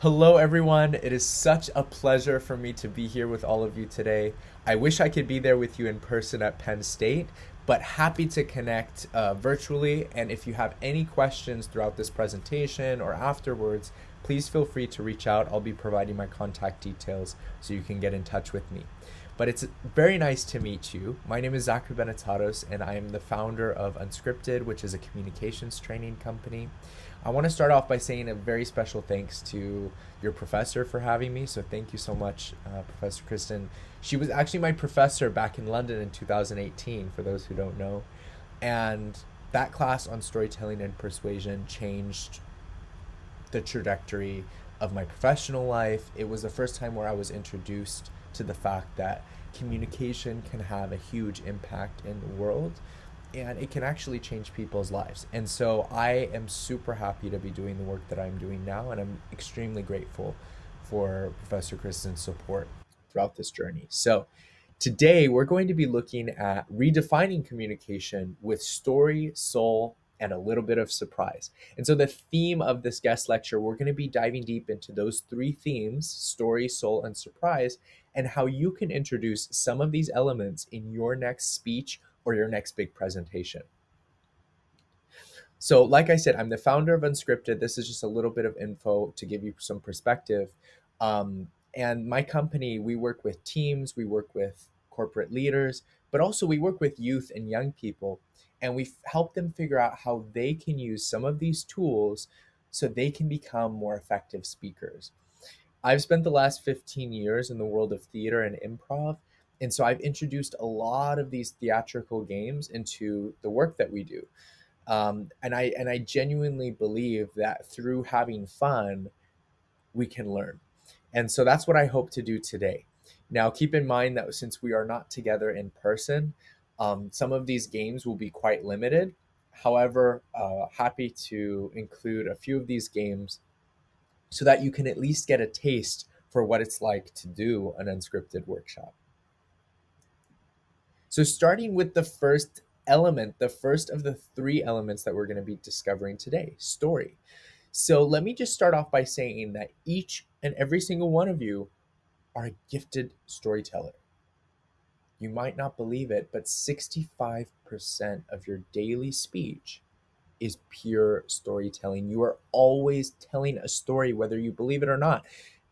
Hello, everyone. It is such a pleasure for me to be here with all of you today. I wish I could be there with you in person at Penn State, but happy to connect virtually. And if you have any questions throughout this presentation or afterwards, please feel free to reach out. I'll be providing my contact details so you can get in touch with me. But it's very nice to meet you. My name is Zachary Benetatos, and I am the founder of Unscripted, which is a communications training company. I want to start off by saying a very special thanks to your professor for having me. So thank you so much, Professor Kristen. She was actually my professor back in London in 2018, for those who don't know. And that class on storytelling and persuasion changed the trajectory of my professional life. It was the first time where I was introduced to the fact that communication can have a huge impact in the world and it can actually change people's lives. And so I am super happy to be doing the work that I'm doing now, and I'm extremely grateful for Professor Kristen's support throughout this journey. So today we're going to be looking at redefining communication with story, soul, and a little bit of surprise. And so the theme of this guest lecture, we're going to be diving deep into those three themes: story, soul, and surprise, and how you can introduce some of these elements in your next speech or your next big presentation. So, like I said, I'm the founder of Unscripted. This is just a little bit of info to give you some perspective. And my company, we work with teams, we work with corporate leaders, but also we work with youth and young people. And we help them figure out how they can use some of these tools so they can become more effective speakers. I've spent the last 15 years in the world of theater and improv. And so I've introduced a lot of these theatrical games into the work that we do. And I genuinely believe that through having fun, we can learn. And so that's what I hope to do today. Now, keep in mind that since we are not together in person, some of these games will be quite limited. However, happy to include a few of these games so that you can at least get a taste for what it's like to do an unscripted workshop. So, starting with the first element, the first of the three elements that we're going to be discovering today: story. So, let me just start off by saying that each and every single one of you are a gifted storyteller. You might not believe it, but 65% of your daily speech is pure storytelling. You are always telling a story, whether you believe it or not.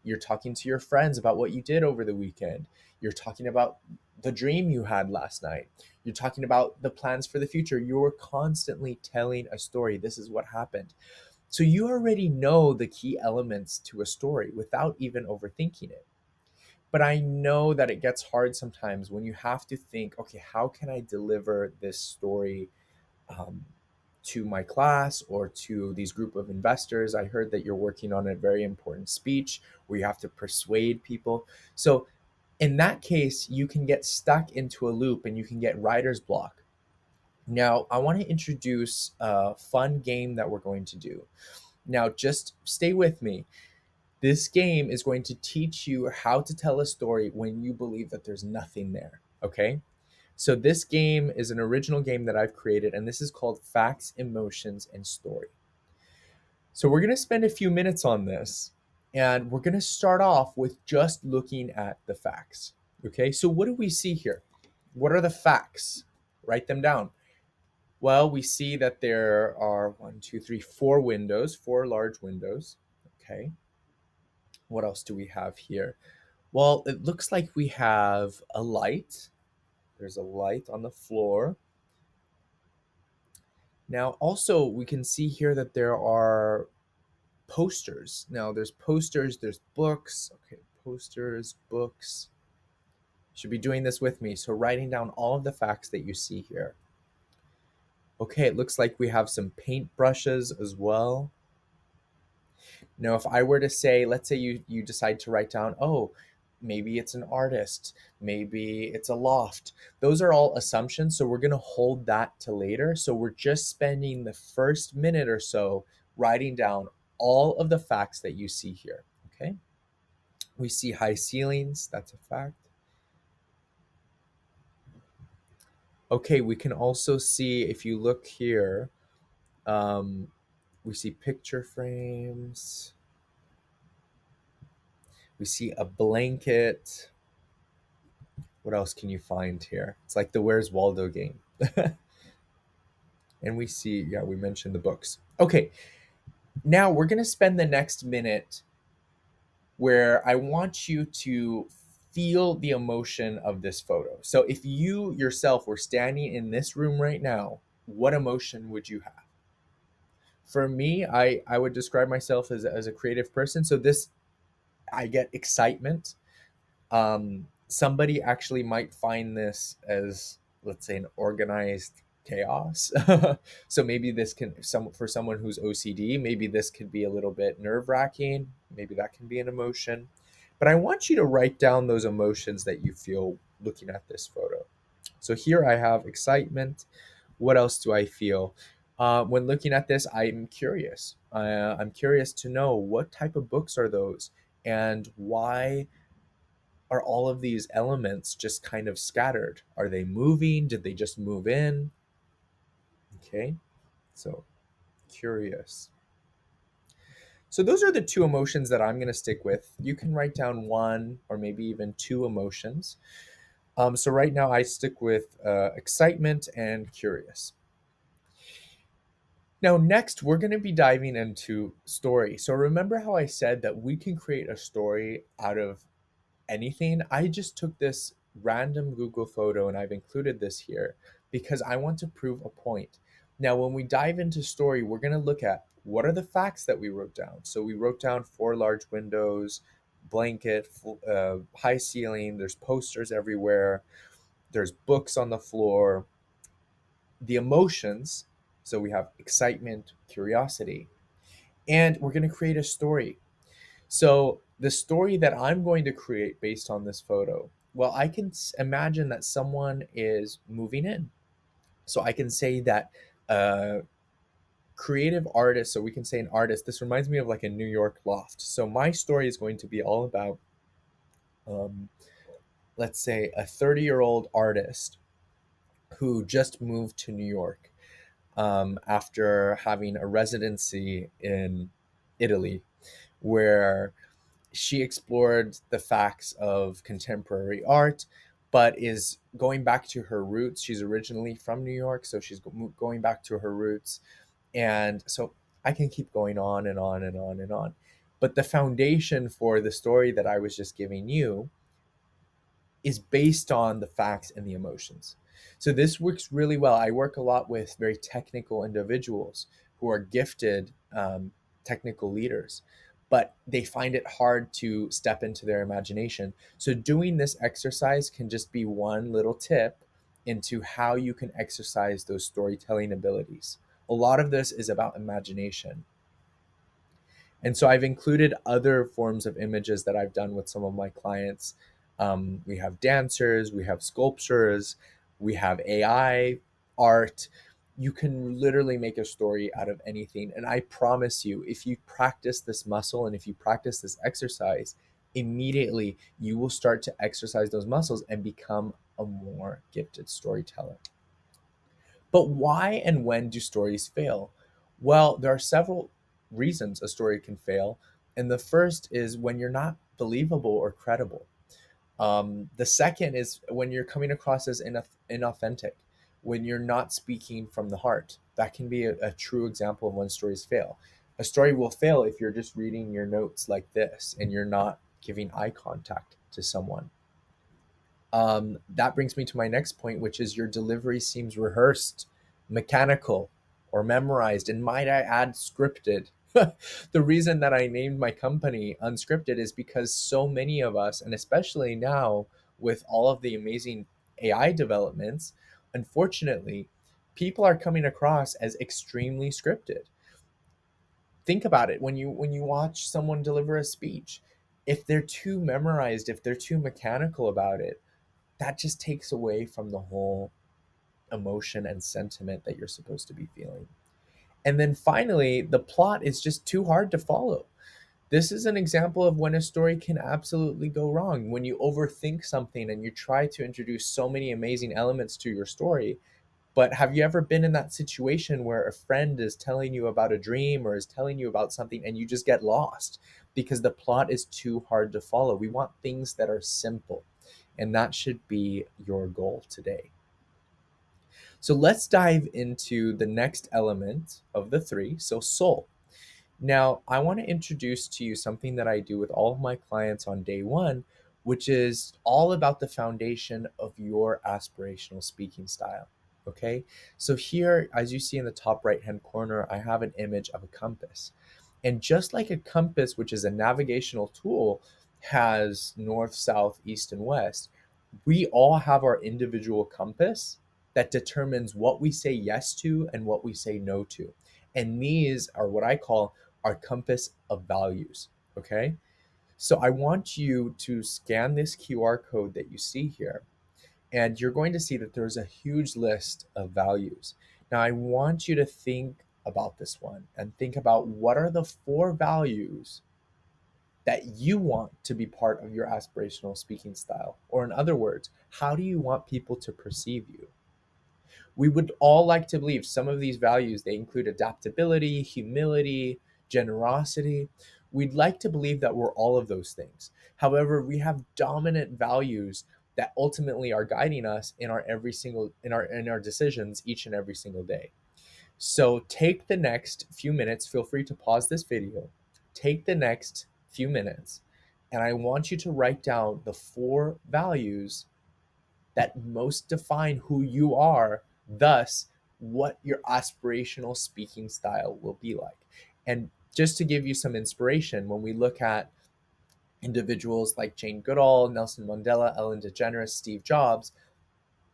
You're talking to your friends about what you did over the weekend. You're talking about the dream you had last night. You're talking about the plans for the future. You're constantly telling a story. This is what happened. So you already know the key elements to a story without even overthinking it. But I know that it gets hard sometimes when you have to think, okay, how can I deliver this story um, to my class or to these group of investors? I heard that you're working on a very important speech where you have to persuade people. So in that case, you can get stuck into a loop and you can get writer's block. Now, I want to introduce a fun game that we're going to do. Now, just stay with me. This game is going to teach you how to tell a story when you believe that there's nothing there. Okay? So, this game is an original game that I've created, and this is called Facts, Emotions, and Story. So, we're going to spend a few minutes on this, and we're going to start off with just looking at the facts. Okay? So, what do we see here? What are the facts? Write them down. Well, we see that there are one, two, three, four windows, four large windows. Okay. What else do we have here? Well, it looks like we have a light. There's a light on the floor. Now, also, we can see here that there are posters. Now, there's posters, there's books. Okay, posters, books. You should be doing this with me. So, writing down all of the facts that you see here. Okay, it looks like we have some paint brushes as well. Now, if I were to say, let's say you decide to write down, oh, maybe it's an artist, maybe it's a loft. Those are all assumptions, so we're going to hold that to later. So we're just spending the first minute or so writing down all of the facts that you see here, okay? We see high ceilings, that's a fact. Okay, we can also see, if you look here, um, we see picture frames. We see a blanket. What else can you find here? It's like the Where's Waldo game. And we see, yeah, we mentioned the books. Okay, now we're going to spend the next minute where I want you to feel the emotion of this photo. So if you yourself were standing in this room right now, what emotion would you have? For me, I would describe myself as a creative person. So this, I get excitement. Somebody actually might find this as, let's say, an organized chaos. So maybe this can, for someone who's OCD, maybe this could be a little bit nerve wracking. Maybe that can be an emotion. But I want you to write down those emotions that you feel looking at this photo. So here I have excitement. What else do I feel? When looking at this, I'm curious. I'm curious to know what type of books are those, and why are all of these elements just kind of scattered? Are they moving? Did they just move in? Okay, so curious. So those are the two emotions that I'm going to stick with. You can write down one or maybe even two emotions. So right now I stick with excitement and curious. Now, next, we're going to be diving into story. So remember how I said that we can create a story out of anything? I just took this random Google photo and I've included this here because I want to prove a point. Now, when we dive into story, we're going to look at what are the facts that we wrote down. So we wrote down 4 large windows, blanket, high ceiling, there's posters everywhere, there's books on the floor, the emotions. So we have excitement, curiosity, and we're going to create a story. So the story that I'm going to create based on this photo, well, I can imagine that someone is moving in. So I can say that a creative artist, so we can say an artist, this reminds me of like a New York loft. So my story is going to be all about, um, let's say, a 30-year-old artist who just moved to New York after having a residency in Italy, where she explored the facts of contemporary art, but is going back to her roots. She's originally from New York, so she's going back to her roots. And so I can keep going on and on and on and on. But the foundation for the story that I was just giving you is based on the facts and the emotions. So this works really well. I work a lot with very technical individuals who are gifted technical leaders, but they find it hard to step into their imagination. So doing this exercise can just be one little tip into how you can exercise those storytelling abilities. A lot of this is about imagination. And so I've included other forms of images that I've done with some of my clients. We have dancers, we have sculptures, we have AI art. You can literally make a story out of anything. And I promise you, if you practice this muscle and if you practice this exercise, immediately you will start to exercise those muscles and become a more gifted storyteller. But why and when do stories fail? Well, there are several reasons a story can fail. And the first is when you're not believable or credible. The second is when you're coming across as inauthentic, when you're not speaking from the heart. That can be a true example of when stories fail. A story will fail if you're just reading your notes like this and you're not giving eye contact to someone. That brings me to my next point, which is your delivery seems rehearsed, mechanical, or memorized, and might I add, scripted. The reason that I named my company Unscripted is because so many of us, and especially now with all of the amazing AI developments, unfortunately, people are coming across as extremely scripted. Think about it when you watch someone deliver a speech. If they're too memorized, if they're too mechanical about it, that just takes away from the whole emotion and sentiment that you're supposed to be feeling. And then finally, the plot is just too hard to follow. This is an example of when a story can absolutely go wrong. When you overthink something and you try to introduce so many amazing elements to your story, But have you ever been in that situation where a friend is telling you about a dream or is telling you about something and you just get lost because the plot is too hard to follow? We want things that are simple, and that should be your goal today. So let's dive into the next element of the three, so soul. Now, I want to introduce to you something that I do with all of my clients on day one, which is all about the foundation of your aspirational speaking style. Okay. So, here, as you see in the top right hand corner, I have an image of a compass. And just like a compass, which is a navigational tool, has north, south, east, and west, we all have our individual compass that determines what we say yes to and what we say no to. And these are what I call our compass of values. Okay. So I want you to scan this QR code that you see here, and you're going to see that there's a huge list of values. Now, I want you to think about this one and think about what are the four values that you want to be part of your aspirational speaking style? Or, in other words, how do you want people to perceive you? We would all like to believe some of these values, they include adaptability, humility, generosity. We'd like to believe that we're all of those things. However, we have dominant values that ultimately are guiding us in our every single in our decisions each and every single day. So take the next few minutes, feel free to pause this video. Take the next few minutes, and I want you to write down the four values that most define who you are, thus, what your aspirational speaking style will be like. And just to give you some inspiration, when we look at individuals like Jane Goodall, Nelson Mandela, Ellen DeGeneres, Steve Jobs,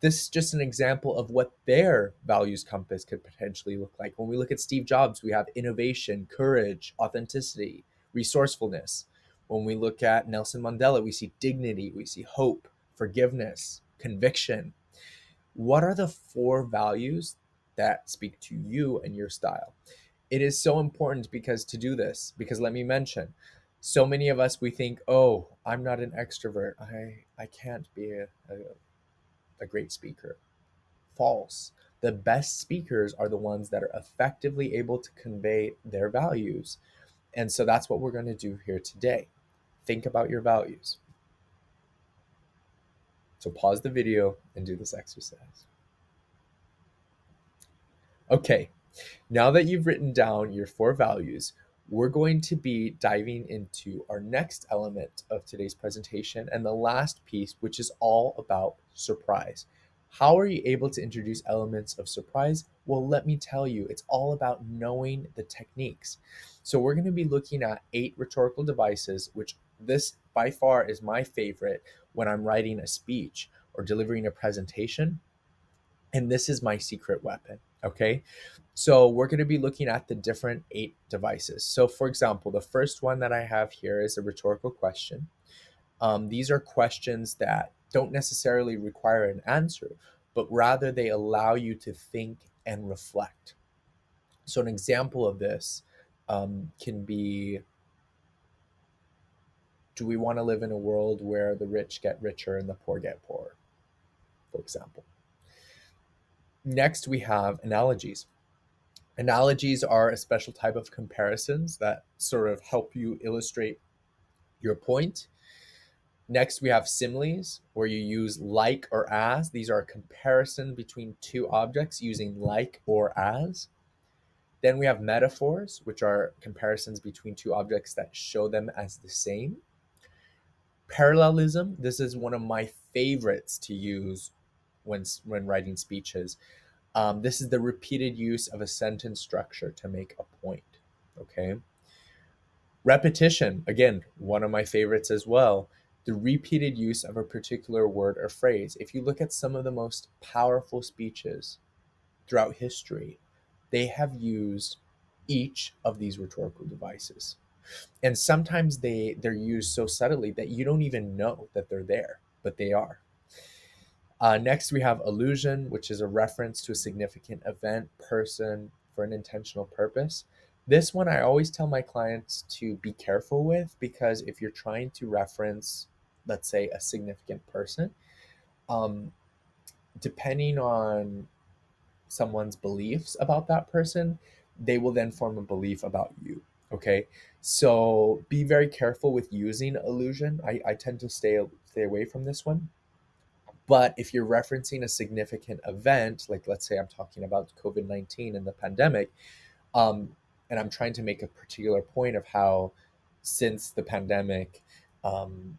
this is just an example of what their values compass could potentially look like. When we look at Steve Jobs, we have innovation, courage, authenticity, resourcefulness. When we look at Nelson Mandela, we see dignity, we see hope, forgiveness, conviction. What are the four values that speak to you and your style? It is so important because to do this, because let me mention, so many of us, we think, oh, I'm not an extrovert. I can't be a great speaker. False. The best speakers are the ones that are effectively able to convey their values. And so that's what we're going to do here today. Think about your values. So pause the video and do this exercise. Okay, now that you've written down your four values, we're going to be diving into our next element of today's presentation and the last piece, which is all about surprise. How are you able to introduce elements of surprise? Well, let me tell you, it's all about knowing the techniques. So we're going to be looking at 8 rhetorical devices, which this by far is my favorite when I'm writing a speech or delivering a presentation. And this is my secret weapon. Okay. So we're going to be looking at the different 8 devices. So for example, the first one that I have here is a rhetorical question. These are questions that don't necessarily require an answer, but rather they allow you to think and reflect. So an example of this can be, do we want to live in a world where the rich get richer and the poor get poorer, for example? Next, we have analogies. Analogies are a special type of comparisons that sort of help you illustrate your point. Next, we have similes, where you use like or as. These are a comparison between two objects using like or as. Then we have metaphors, which are comparisons between two objects that show them as the same. Parallelism, this is one of my favorites to use when writing speeches. This is the repeated use of a sentence structure to make a point. Okay. Repetition, again, one of my favorites as well. The repeated use of a particular word or phrase. If you look at some of the most powerful speeches throughout history, they have used each of these rhetorical devices. And sometimes they're used so subtly that you don't even know that they're there, but they are. Next, we have allusion, which is a reference to a significant event, person, for an intentional purpose. This one I always tell my clients to be careful with, because if you're trying to reference, let's say, a significant person, um, depending on someone's beliefs about that person, they will then form a belief about you. Okay. So be very careful with using illusion. I tend to stay away from this one. But if you're referencing a significant event, like let's say I'm talking about COVID-19 and the pandemic, um, and I'm trying to make a particular point of how since the pandemic, um,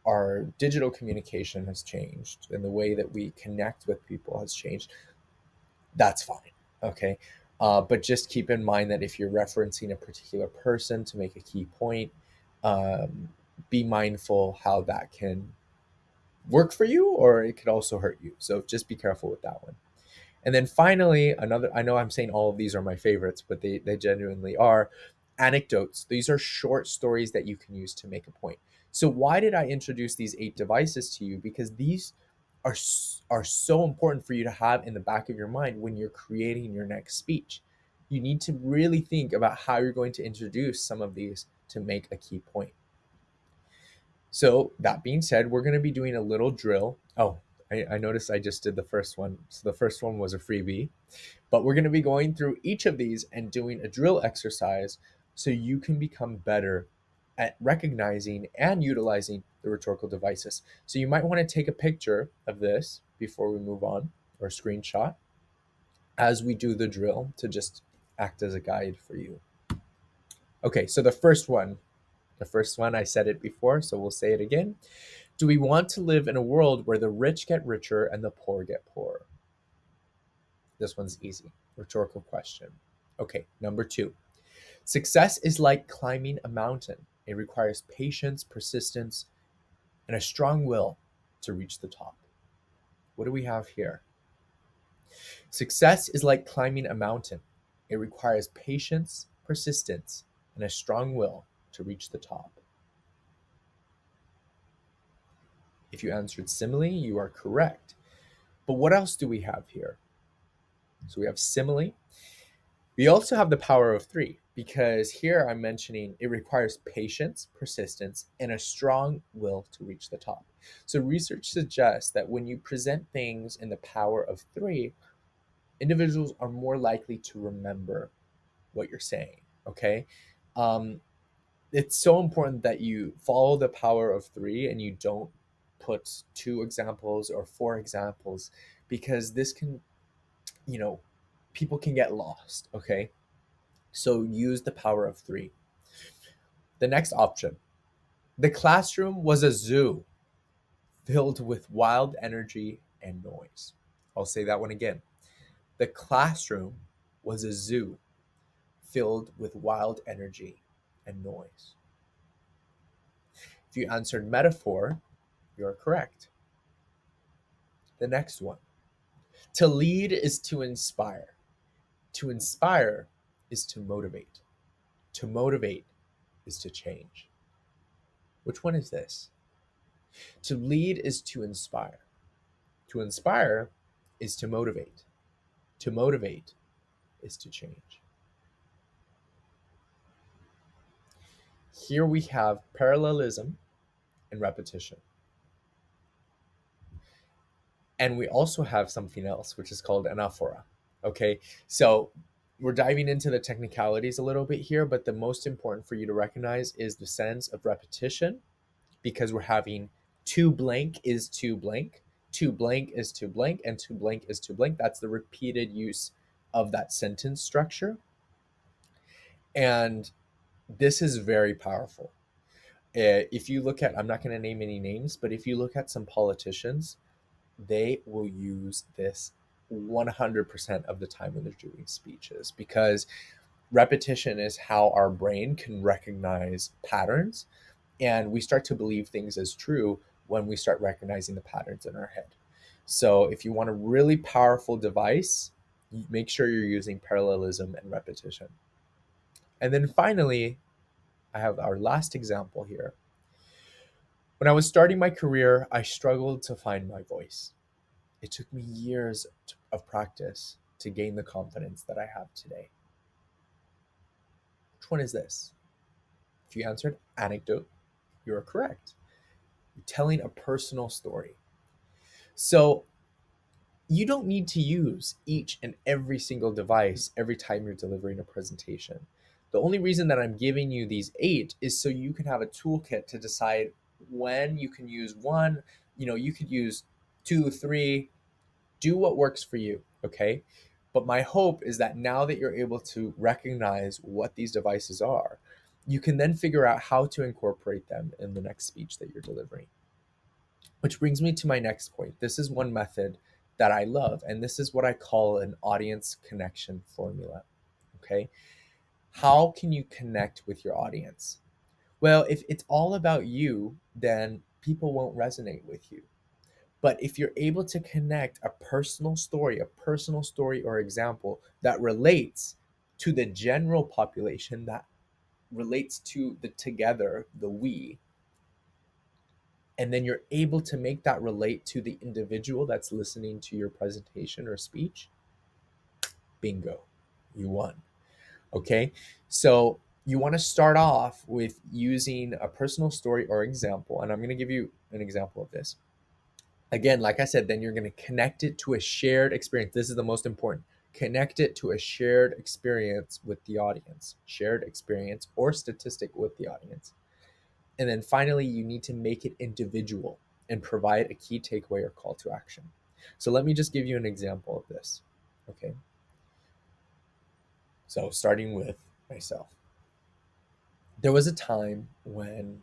our digital communication has changed and the way that we connect with people has changed, that's fine. Okay. But just keep in mind that if you're referencing a particular person to make a key point, um, be mindful how that can work for you or it could also hurt you. So just be careful with that one. And then finally, another, I know I'm saying all of these are my favorites, but they genuinely are anecdotes. These are short stories that you can use to make a point. So why did I introduce these 8 devices to you? Because these are so important for you to have in the back of your mind when you're creating your next speech. You need to really think about how you're going to introduce some of these to make a key point. So that being said, we're going to be doing a little drill. Oh, I noticed I just did the first one. So the first one was a freebie. But we're going to be going through each of these and doing a drill exercise so you can become better at recognizing and utilizing the rhetorical devices. So you might want to take a picture of this before we move on, or a screenshot, as we do the drill to just act as a guide for you. Okay, so the first one, I said it before, so we'll say it again. Do we want to live in a world where the rich get richer and the poor get poorer? This one's easy. Rhetorical question. Okay, number 2. Success is like climbing a mountain. It requires patience, persistence, and a strong will to reach the top. What do we have here? Success is like climbing a mountain. It requires patience, persistence, and a strong will to reach the top. If you answered simile, you are correct. But what else do we have here? So we have simile. We also have the power of 3 because here I'm mentioning it requires patience, persistence, and a strong will to reach the top. So research suggests that when you present things in the power of 3, individuals are more likely to remember what you're saying. Okay. Um, it's so important that you follow the power of 3 and you don't put 2 examples or 4 examples because this can, you know, people can get lost. Okay. So use the power of 3. The next option. The classroom was a zoo filled with wild energy and noise. I'll say that one again. The classroom was a zoo filled with wild energy and noise. If you answered metaphor, you're correct. The next one. To lead is to inspire. To inspire is to motivate. To motivate is to change. Which one is this? To lead is to inspire. To inspire is to motivate. To motivate is to change. Here we have parallelism and repetition. And we also have something else, which is called anaphora. Okay, so we're diving into the technicalities a little bit here, but the most important for you to recognize is the sense of repetition because we're having to blank is to blank, to blank is to blank, and to blank is to blank. That's the repeated use of that sentence structure. And this is very powerful. If you look at, I'm not going to name any names, but if you look at some politicians, they will use this 100% of the time when they're doing speeches because repetition is how our brain can recognize patterns and we start to believe things as true when we start recognizing the patterns in our head. So if you want a really powerful device, make sure you're using parallelism and repetition. And then finally, I have our last example here. When I was starting my career, I struggled to find my voice. It took me years of practice to gain the confidence that I have today. Which one is this? If you answered anecdote, you are correct. You're telling a personal story. So You don't need to use each and every single device every time you're delivering a presentation. The only reason that I'm giving you these 8 is so you can have a toolkit to decide when you can use one. You could use 2, 3, do what works for you, okay? But my hope is that now that you're able to recognize what these devices are, you can then figure out how to incorporate them in the next speech that you're delivering. Which brings me to my next point. This is one method that I love, and this is what I call an audience connection formula. Okay. How can you connect with your audience? Well, if it's all about you, then people won't resonate with you. But if you're able to connect a personal story or example that relates to the general population, that relates to the together, the we, and then you're able to make that relate to the individual that's listening to your presentation or speech, bingo, you won. Okay, so you want to start off with using a personal story or example, and I'm going to give you an example of this. Again, like I said, then you're going to connect it to a shared experience. This is the most important. Connect it to a shared experience with the audience, shared experience or statistic with the audience. And then finally, you need to make it individual and provide a key takeaway or call to action. So let me just give you an example of this. Okay. So starting with myself, there was a time when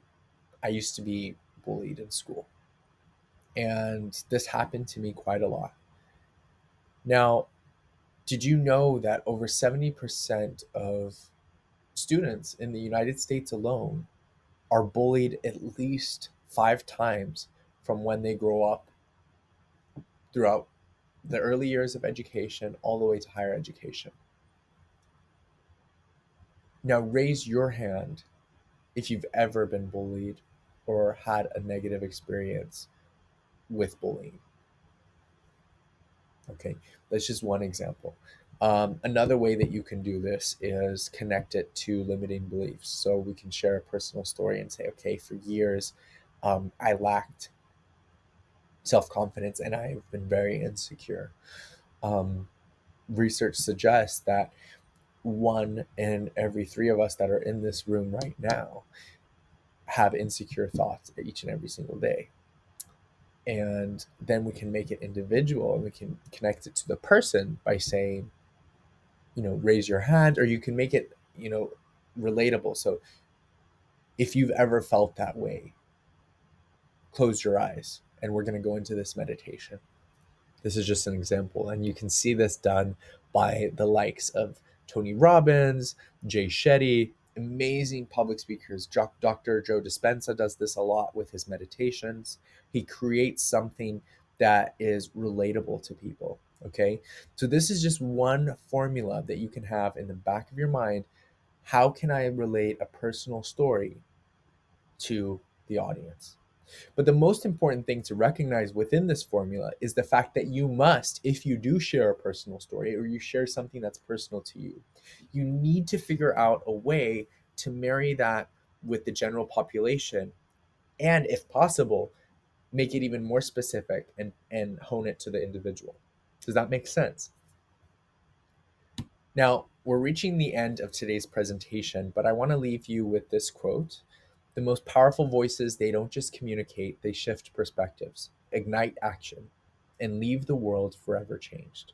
I used to be bullied in school. And this happened to me quite a lot. Now, did you know that over 70% of students in the United States alone are bullied at least 5 times from when they grow up throughout the early years of education all the way to higher education? Now, raise your hand if you've ever been bullied or had a negative experience with bullying. Okay, that's just one example. Another way that you can do this is connect it to limiting beliefs. So we can share a personal story and say, okay, for years, I lacked self confidence and I've been very insecure. Um, Research suggests that 1 in every 3 of us that are in this room right now have insecure thoughts each and every single day. And then we can make it individual and we can connect it to the person by saying, raise your hand, or you can make it, relatable. So if you've ever felt that way, close your eyes and we're going to go into this meditation. This is just an example. And you can see this done by the likes of Tony Robbins, Jay Shetty, amazing public speakers. Dr. Joe Dispenza does this a lot with his meditations. He creates something that is relatable to people. Okay. So this is just one formula that you can have in the back of your mind. How can I relate a personal story to the audience? But the most important thing to recognize within this formula is the fact that you must, if you do share a personal story or you share something that's personal to you, you need to figure out a way to marry that with the general population and, if possible, make it even more specific and hone it to the individual. Does that make sense? Now, we're reaching the end of today's presentation, but I want to leave you with this quote. The most powerful voices, they don't just communicate, they shift perspectives, ignite action, and leave the world forever changed.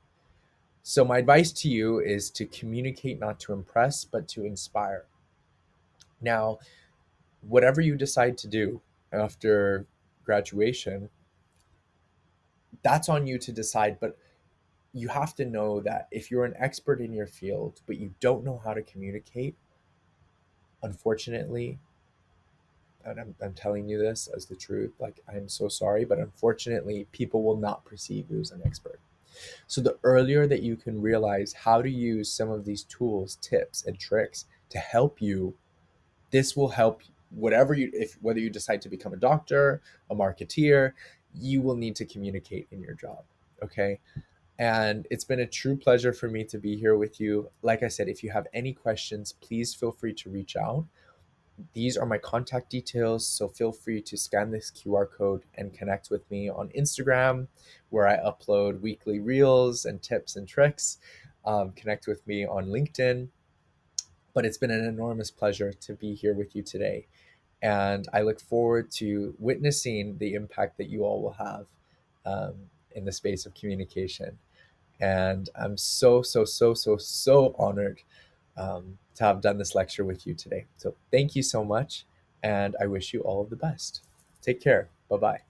So, my advice to you is to communicate not to impress, but to inspire. Now, whatever you decide to do after graduation, that's on you to decide. But you have to know that if you're an expert in your field, but you don't know how to communicate, unfortunately, and I'm telling you this as the truth, like, I'm so sorry, but unfortunately, people will not perceive you as an expert. So the earlier that you can realize how to use some of these tools, tips, and tricks to help you, this will help whether you decide to become a doctor, a marketeer, you will need to communicate in your job. Okay. And it's been a true pleasure for me to be here with you. Like I said, if you have any questions, please feel free to reach out. These are my contact details, so feel free to scan this QR code and connect with me on Instagram, where I upload weekly reels and tips and tricks. Connect with me on LinkedIn. But it's been an enormous pleasure to be here with you today. And I look forward to witnessing the impact that you all will have in the space of communication. And I'm so honored to have done this lecture with you today. So thank you so much. And I wish you all of the best. Take care. Bye bye.